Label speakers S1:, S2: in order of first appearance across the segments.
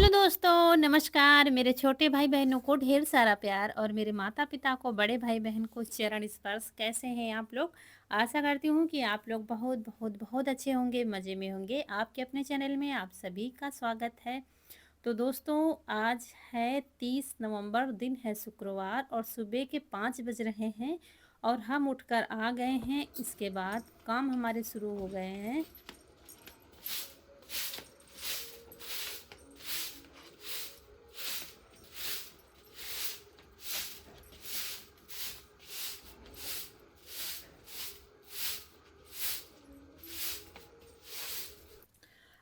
S1: Hello दोस्तों, नमस्कार। मेरे छोटे भाई बहनों को ढेर सारा प्यार और मेरे माता पिता को, बड़े भाई बहन को चरण स्पर्श। कैसे हैं आप लोग? आशा करती हूँ कि आप लोग बहुत बहुत बहुत अच्छे होंगे, मज़े में होंगे। आपके अपने चैनल में आप सभी का स्वागत है। तो दोस्तों, आज है 30 नवंबर, दिन है शुक्रवार और सुबह के 5 बज रहे हैं और हम उठकर आ गए हैं। इसके बाद काम हमारे शुरू हो गए हैं।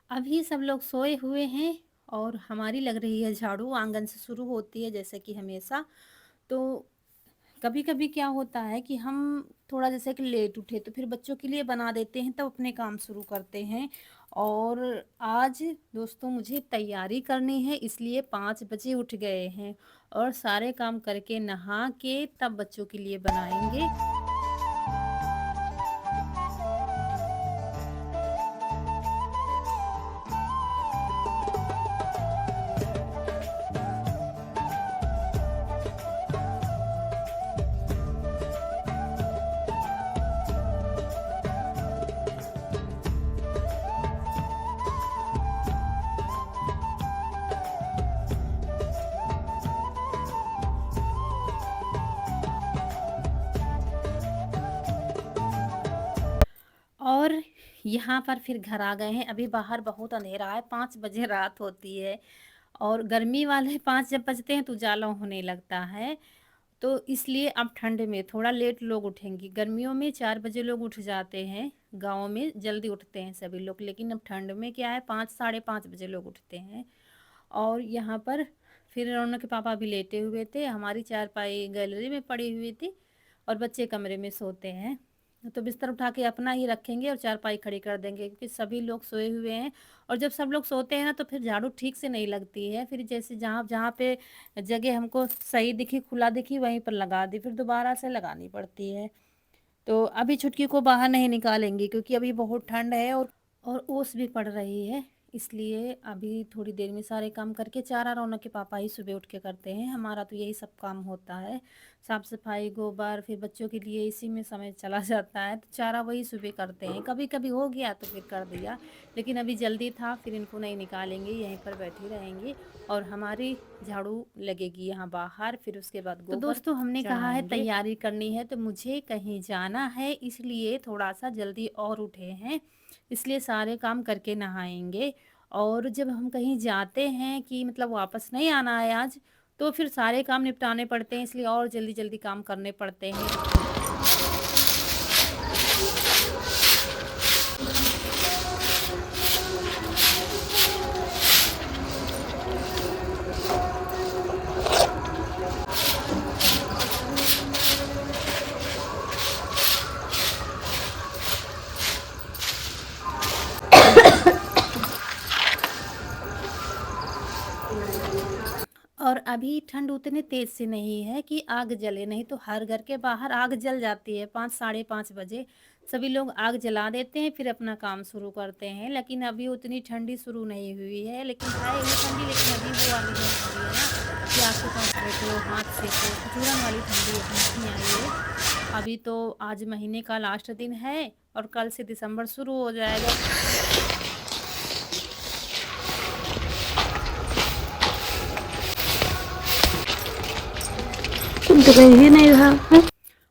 S1: अभी सब लोग सोए हुए हैं और हमारी लग रही है झाड़ू। आंगन से शुरू होती है जैसे कि हमेशा। तो कभी कभी क्या होता है कि हम थोड़ा जैसे कि लेट उठे तो फिर बच्चों के लिए बना देते हैं, तब अपने काम शुरू करते हैं। और आज दोस्तों मुझे तैयारी करनी है, इसलिए 5 बजे उठ गए हैं और सारे काम करके नहा के तब बच्चों के लिए बनाएंगे। और यहाँ पर फिर घर आ गए हैं। अभी बाहर बहुत अंधेरा है, 5 बजे रात होती है और गर्मी वाले 5 जब बजते हैं तो उजाला होने लगता है। तो इसलिए अब ठंड में थोड़ा लेट लोग उठेंगे। गर्मियों में 4 बजे लोग उठ जाते हैं, गाँव में जल्दी उठते हैं सभी लोग, लेकिन अब ठंड में क्या है, 5 साढ़े 5 बजे लोग उठते हैं। और यहाँ पर फिर रौनक के पापा भी लेटे हुए थे, हमारी चारपाई गैलरी में पड़ी हुई थी और बच्चे कमरे में सोते हैं। तो बिस्तर उठा के अपना ही रखेंगे और चारपाई खड़ी कर देंगे, क्योंकि सभी लोग सोए हुए हैं। और जब सब लोग सोते हैं ना तो फिर झाड़ू ठीक से नहीं लगती है। फिर जैसे जहाँ जहाँ पे जगह हमको सही दिखी, खुला दिखी, वहीं पर लगा दी, फिर दोबारा से लगानी पड़ती है। तो अभी छुटकी को बाहर नहीं निकालेंगे क्योंकि अभी बहुत ठंड है और ओस भी पड़ रही है। इसलिए अभी थोड़ी देर में सारे काम करके, चारा रौनक के पापा ही सुबह उठ के करते हैं, हमारा तो यही सब काम होता है। साफ सफाई, गोबर, फिर बच्चों के लिए इसी में समय चला जाता है। तो चारा वही सुबह करते हैं, कभी कभी हो गया तो फिर कर दिया, लेकिन अभी जल्दी था, फिर इनको नहीं निकालेंगे, यहीं पर बैठी रहेंगी और हमारी झाड़ू लगेगी यहाँ बाहर। फिर उसके बाद तो दोस्तों हमने कहा है तैयारी करनी है, तो मुझे कहीं जाना है, इसलिए थोड़ा सा जल्दी और उठे हैं। इसलिए सारे काम करके नहाएंगे। और जब हम कहीं जाते हैं कि मतलब वापस नहीं आना है आज, तो फिर सारे काम निपटाने पड़ते हैं, इसलिए और जल्दी जल्दी काम करने पड़ते हैं। और अभी ठंड उतने तेज से नहीं है कि आग जले, नहीं तो हर घर के बाहर आग जल जाती है। 5 साढ़े 5 बजे सभी लोग आग जला देते हैं, फिर अपना काम शुरू करते हैं। लेकिन अभी उतनी ठंडी शुरू नहीं हुई है, लेकिन है ये ठंडी, लेकिन अभी वो वाली नहीं ठंडी है ना कि आग के पास बैठो हाथ सेको, ठिठुरन वाली ठंडी अभी नहीं आई है। अभी तो आज महीने का लास्ट दिन है और कल से दिसंबर शुरू हो जाएगा।
S2: तुम तो कहीं ही नहीं रहा।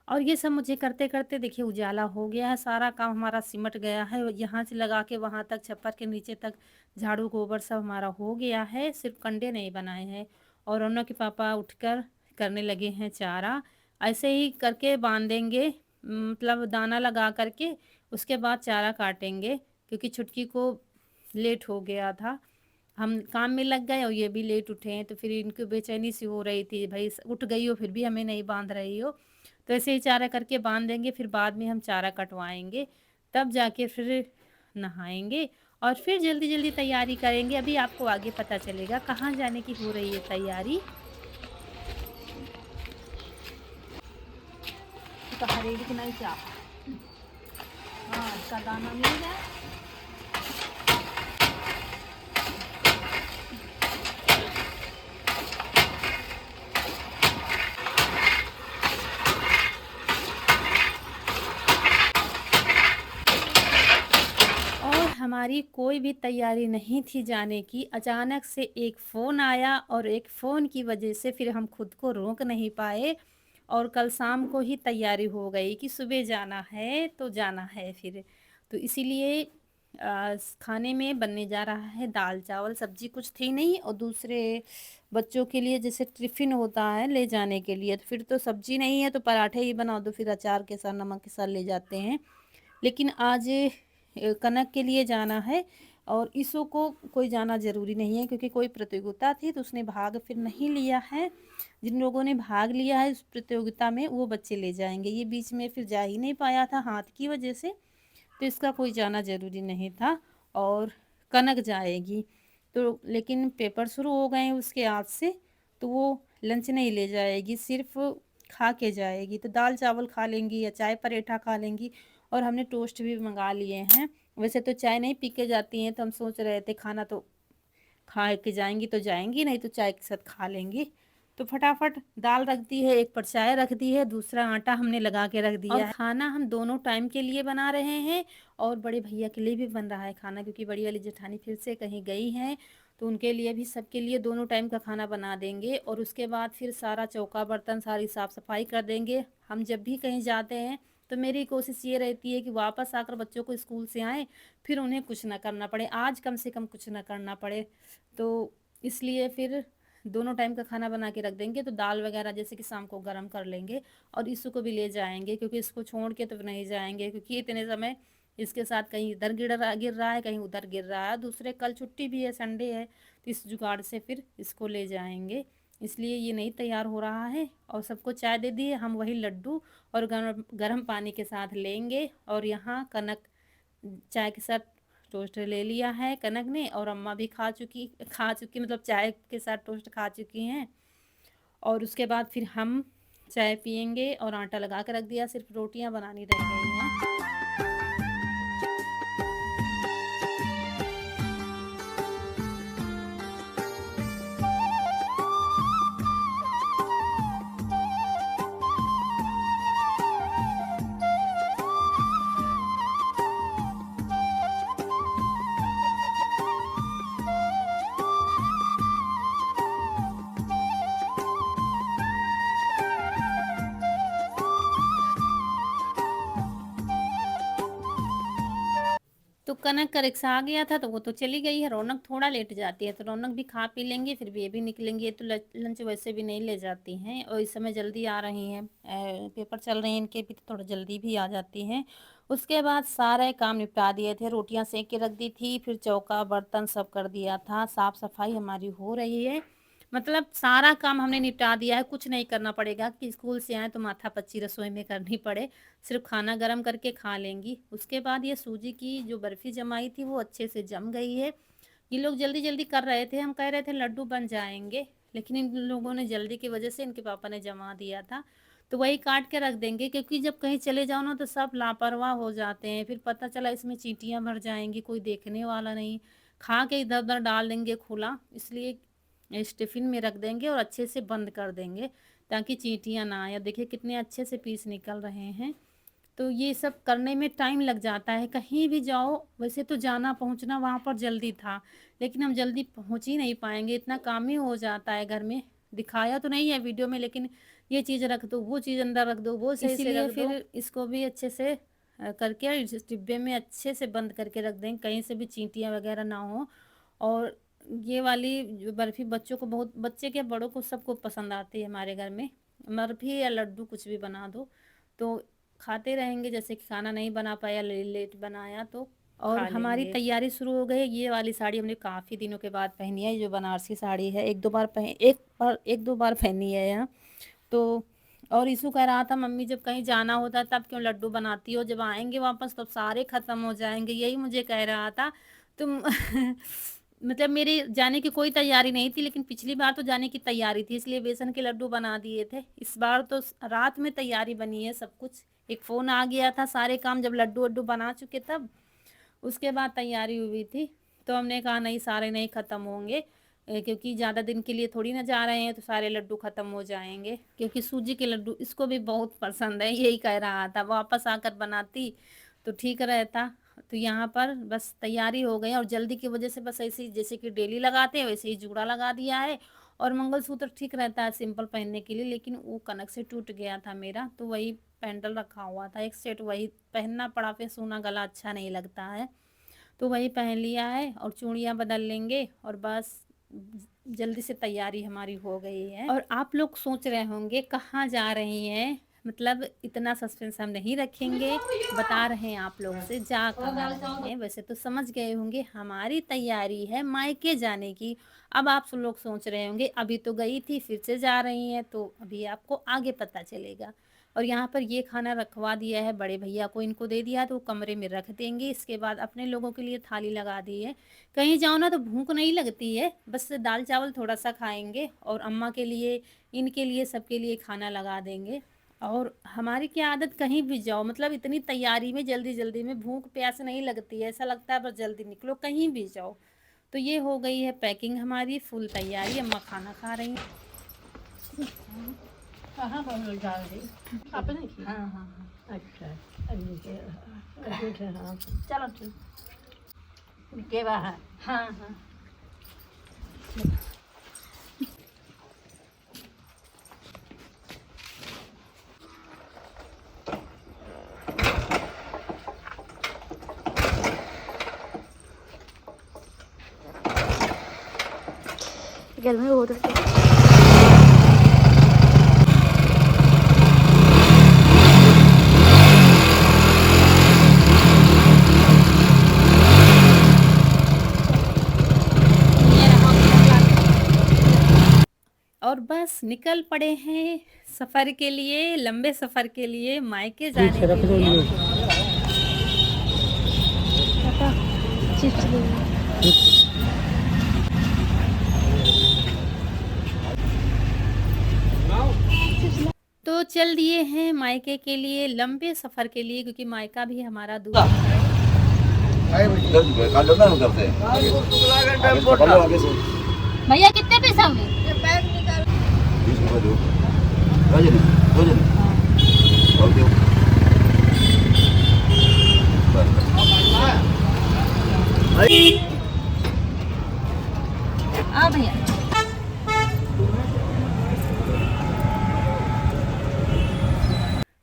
S1: और ये सब मुझे करते करते देखिए उजाला हो गया है, सारा काम हमारा सिमट गया है। यहाँ से लगा के वहाँ तक, छप्पर के नीचे तक झाड़ू गोबर सब हमारा हो गया है, सिर्फ कंडे नहीं बनाए हैं। और रौनक के पापा उठकर करने लगे हैं चारा। ऐसे ही करके बांधेंगे, मतलब दाना लगा करके उसके बाद चारा काटेंगे, क्योंकि छुटकी को लेट हो गया था। हम काम में लग गए और ये भी लेट उठे हैं, तो फिर इनको बेचैनी सी हो रही थी, भाई उठ गई हो फिर भी हमें नहीं बांध रही हो। तो ऐसे ही चारा करके बांध देंगे, फिर बाद में हम चारा कटवाएंगे, तब जाके फिर नहाएंगे और फिर जल्दी जल्दी तैयारी करेंगे। अभी आपको आगे पता चलेगा कहाँ जाने की हो रही है तैयारी। तो हरेक की नहीं चाह, हाँ इसका दाना मिल जाए। हमारी कोई भी तैयारी नहीं थी जाने की, अचानक से एक फ़ोन आया और एक फ़ोन की वजह से फिर हम खुद को रोक नहीं पाए और कल शाम को ही तैयारी हो गई कि सुबह जाना है तो जाना है फिर। तो इसीलिए खाने में बनने जा रहा है दाल चावल, सब्जी कुछ थी नहीं और दूसरे बच्चों के लिए जैसे टिफ़िन होता है ले जाने के लिए, तो फिर तो सब्जी नहीं है तो पराठे ही बना दो, फिर अचार के साथ नमक के साथ ले जाते हैं। लेकिन आज कनक के लिए जाना है और ईशु को कोई जाना ज़रूरी नहीं है क्योंकि कोई प्रतियोगिता थी तो उसने भाग फिर नहीं लिया है। जिन लोगों ने भाग लिया है उस प्रतियोगिता में वो बच्चे ले जाएंगे, ये बीच में फिर जा ही नहीं पाया था हाथ की वजह से, तो इसका कोई जाना ज़रूरी नहीं था। और कनक जाएगी तो, लेकिन पेपर शुरू हो गए हैं उसके आज से, तो वो लंच नहीं ले जाएगी, सिर्फ खा के जाएगी। तो दाल चावल खा लेंगी या चाय पराठा खा लेंगी। और हमने टोस्ट भी मंगा लिए हैं। वैसे तो चाय नहीं पी के जाती हैं, तो हम सोच रहे थे खाना तो खा के जाएंगी तो जाएंगी, नहीं तो चाय के साथ खा लेंगी। तो फटाफट दाल रख दी है, एक पर चाय रख दी है, दूसरा आटा हमने लगा के रख दिया है। खाना हम दोनों टाइम के लिए बना रहे हैं और बड़े भैया के लिए भी बन रहा है खाना, क्योंकि बड़ी वाली जेठानी फिर से कहीं गई हैं, तो उनके लिए भी सबके लिए दोनों टाइम का खाना बना देंगे। और उसके बाद फिर सारा चौका बर्तन सारी साफ़ सफाई कर देंगे। हम जब भी कहीं जाते हैं तो मेरी कोशिश ये रहती है कि वापस आकर बच्चों को स्कूल से आएँ, फिर उन्हें कुछ ना करना पड़े, आज कम से कम कुछ ना करना पड़े। तो इसलिए फिर दोनों टाइम का खाना बना के रख देंगे, तो दाल वगैरह जैसे कि शाम को गरम कर लेंगे और इसू को भी ले जाएंगे, क्योंकि इसको छोड़ के तो नहीं जाएंगे, क्योंकि इतने समय इसके साथ कहीं इधर गिर रहा है, कहीं उधर गिर रहा है। दूसरे कल छुट्टी भी है, संडे है, तो इस जुगाड़ से फिर इसको ले जाएंगे। इसलिए ये नहीं तैयार हो रहा है। और सबको चाय दे दी है, हम वही लड्डू और गर्म गर्म पानी के साथ लेंगे। और यहाँ कनक चाय के साथ टोस्ट ले लिया है कनक ने, और अम्मा भी खा चुकी मतलब चाय के साथ टोस्ट खा चुकी हैं। और उसके बाद फिर हम चाय पियेंगे और आटा लगा के रख दिया, सिर्फ रोटियां बनानी रह गई हैं। तो कनक का रिक्शा आ गया था तो वो तो चली गई है। रौनक थोड़ा लेट जाती है, तो रौनक भी खा पी लेंगे, फिर भी ये भी निकलेंगे। तो लंच वैसे भी नहीं ले जाती हैं और इस समय जल्दी आ रही हैं, पेपर चल रहे हैं इनके भी, तो थोड़ा जल्दी भी आ जाती हैं। उसके बाद सारे काम निपटा दिए थे, रोटियां सेक के रख दी थी, फिर चौका बर्तन सब कर दिया था, साफ सफाई हमारी हो रही है। मतलब सारा काम हमने निपटा दिया है, कुछ नहीं करना पड़ेगा कि स्कूल से आए तो माथा पच्ची रसोई में करनी पड़े, सिर्फ खाना गरम करके खा लेंगी। उसके बाद ये सूजी की जो बर्फ़ी जमाई थी वो अच्छे से जम गई है। ये लोग जल्दी जल्दी कर रहे थे, हम कह रहे थे लड्डू बन जाएंगे, लेकिन इन लोगों ने जल्दी की वजह से इनके पापा ने जमा दिया था, तो वही काट के रख देंगे। क्योंकि जब कहीं चले जाओ ना तो सब लापरवाह हो जाते हैं, फिर पता चला इसमें चींटियाँ भर जाएंगी, कोई देखने वाला नहीं, खा के इधर उधर डाल देंगे खुला। इसलिए इस टिफ़िन में रख देंगे और अच्छे से बंद कर देंगे ताकि चींटियाँ ना आए। देखिए कितने अच्छे से पीस निकल रहे हैं। तो ये सब करने में टाइम लग जाता है, कहीं भी जाओ। वैसे तो जाना पहुंचना वहाँ पर जल्दी था, लेकिन हम जल्दी पहुंच ही नहीं पाएंगे, इतना काम ही हो जाता है घर में। दिखाया तो नहीं है वीडियो में, लेकिन ये चीज़ रख दो, वो चीज़ अंदर रख दो, वो सही से रख दो। फिर इसको भी अच्छे से करके इस डिब्बे में अच्छे से बंद करके रख दें, कहीं से भी चींटियाँ वगैरह ना हो। और ये वाली जो बर्फ़ी बच्चों को, बहुत बच्चे के बड़ों को सबको पसंद आती है हमारे घर में। बर्फ़ी या लड्डू कुछ भी बना दो तो खाते रहेंगे, जैसे कि खाना नहीं बना पाया, लेट बनाया तो। और हमारी तैयारी शुरू हो गई। ये वाली साड़ी हमने काफ़ी दिनों के बाद पहनी है, जो बनारसी साड़ी है, एक दो बार पहनी है यहाँ तो। और ईशु कह रहा था मम्मी जब कहीं जाना होता है तब क्यों लड्डू बनाती हो, जब आएंगे वापस तब सारे ख़त्म हो जाएंगे, यही मुझे कह रहा था तुम। मतलब मेरी जाने की कोई तैयारी नहीं थी, लेकिन पिछली बार तो जाने की तैयारी थी, इसलिए बेसन के लड्डू बना दिए थे। इस बार तो रात में तैयारी बनी है सब कुछ। एक फ़ोन आ गया था, सारे काम जब लड्डू वड्डू बना चुके तब उसके बाद तैयारी हुई थी। तो हमने कहा नहीं, सारे नहीं ख़त्म होंगे, क्योंकि ज़्यादा दिन के लिए थोड़ी ना जा रहे हैं, तो सारे लड्डू ख़त्म हो जाएंगे। क्योंकि सूजी के लड्डू इसको भी बहुत पसंद है, यही कह रहा था वापस आकर बनाती तो ठीक रहता। तो यहाँ पर बस तैयारी हो गई और जल्दी की वजह से बस ऐसे ही जैसे कि डेली लगाते हैं वैसे ही जूड़ा लगा दिया है। और मंगलसूत्र ठीक रहता है सिंपल पहनने के लिए, लेकिन वो कनक से टूट गया था मेरा, तो वही पेंडल रखा हुआ था एक सेट, वही पहनना पड़ा, फिर सोना गला अच्छा नहीं लगता है, तो वही पहन लिया है और चूड़ियाँ बदल लेंगे और बस जल्दी से तैयारी हमारी हो गई है। और आप लोग सोच रहे होंगे कहाँ जा रही हैं, मतलब इतना सस्पेंस हम नहीं रखेंगे, बता रहे हैं आप लोग से जा कहाँ रहे हैं। वैसे तो समझ गए होंगे, हमारी तैयारी है मायके जाने की। अब आप सब लोग सोच रहे होंगे अभी तो गई थी फिर से जा रही हैं, तो अभी आपको आगे पता चलेगा। और यहाँ पर ये खाना रखवा दिया है बड़े भैया को, इनको दे दिया है तो वो कमरे में रख देंगे। इसके बाद अपने लोगों के लिए थाली लगा दी है। कहीं जाओ ना तो भूख नहीं लगती है, बस दाल चावल थोड़ा सा खाएंगे और अम्मा के लिए, इनके लिए, सबके लिए खाना लगा देंगे। और हमारी क्या आदत, कहीं भी जाओ मतलब इतनी तैयारी में जल्दी जल्दी में भूख प्यास नहीं लगती है, ऐसा लगता है बस जल्दी निकलो कहीं भी जाओ। तो ये हो गई है पैकिंग हमारी, फुल तैयारी, अम्मा खाना खा रही हैं।
S2: कहाँ पर लोग डाल दी आपने की?
S1: हाँ हाँ हाँ,
S2: अच्छा ठीक है। हाँ
S1: चलो ठीक।
S2: के बाहर
S1: हाँ हाँ।
S2: गर्मी बहुत है।
S1: और बस निकल पड़े हैं सफ़र के लिए, लंबे सफ़र के लिए, मायके जाने के लिए। तो चल दिए हैं मायके के लिए, लंबे सफ़र के लिए, क्योंकि मायका भी हमारा दूर है।
S2: भैया कितने पैसा हुए?
S3: 20 रुपये दो। दो जने और दो।
S2: हाँ भैया।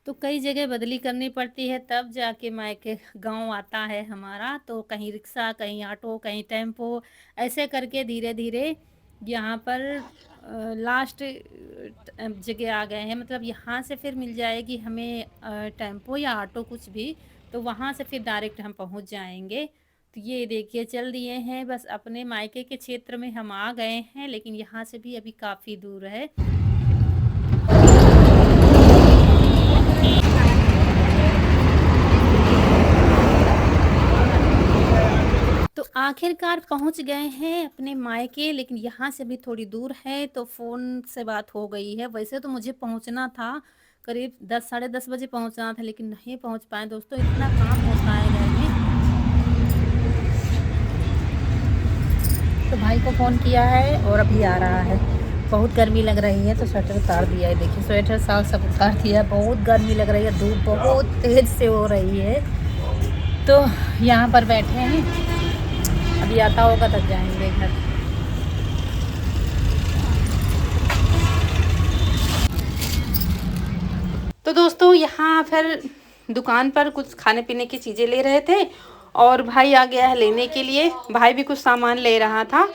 S1: तो कई जगह बदली करनी पड़ती है तब जाके मायके गांव आता है हमारा। तो कहीं रिक्शा, कहीं ऑटो, कहीं टेम्पो, ऐसे करके धीरे धीरे यहाँ पर लास्ट जगह आ गए हैं। मतलब यहाँ से फिर मिल जाएगी हमें टेम्पो या ऑटो कुछ भी, तो वहाँ से फिर डायरेक्ट हम पहुँच जाएंगे। तो ये देखिए चल दिए हैं, बस अपने मायके के क्षेत्र में हम आ गए हैं, लेकिन यहाँ से भी अभी काफ़ी दूर है। तो आखिरकार पहुंच गए हैं अपने मायके, लेकिन यहाँ से भी थोड़ी दूर है, तो फ़ोन से बात हो गई है। वैसे तो मुझे पहुंचना था करीब 10 साढ़े 10 बजे पहुंचना था, लेकिन नहीं पहुंच पाए दोस्तों, इतना काम होता है घर में। तो भाई को फ़ोन किया है और अभी आ रहा है। बहुत गर्मी लग रही है तो स्वेटर उतार दिया है, देखिए स्वेटर साल सब उतार दिया है, बहुत गर्मी लग रही है, धूप बहुत तेज़ से हो रही है। तो यहाँ पर बैठे हैं, अभी आता होगा तब जाएंगे घर। तो दोस्तों यहाँ फिर दुकान पर कुछ खाने पीने की चीज़ें ले रहे थे और भाई आ गया है लेने के लिए। भाई भी कुछ सामान ले रहा था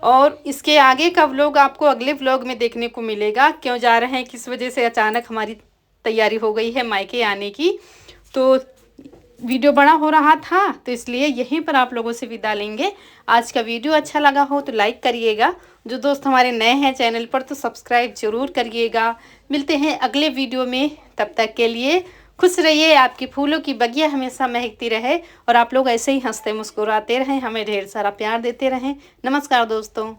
S1: और इसके आगे का व्लॉग आपको अगले व्लॉग में देखने को मिलेगा। क्यों जा रहे हैं, किस वजह से अचानक हमारी तैयारी हो गई है मायके आने की, तो वीडियो बड़ा हो रहा था तो इसलिए यहीं पर आप लोगों से विदा लेंगे। आज का वीडियो अच्छा लगा हो तो लाइक करिएगा, जो दोस्त हमारे नए हैं चैनल पर तो सब्सक्राइब जरूर करिएगा। मिलते हैं अगले वीडियो में, तब तक के लिए खुश रहिए, आपकी फूलों की बगिया हमेशा महकती रहे और आप लोग ऐसे ही हंसते मुस्कुराते रहें, हमें ढेर सारा प्यार देते रहें। नमस्कार दोस्तों।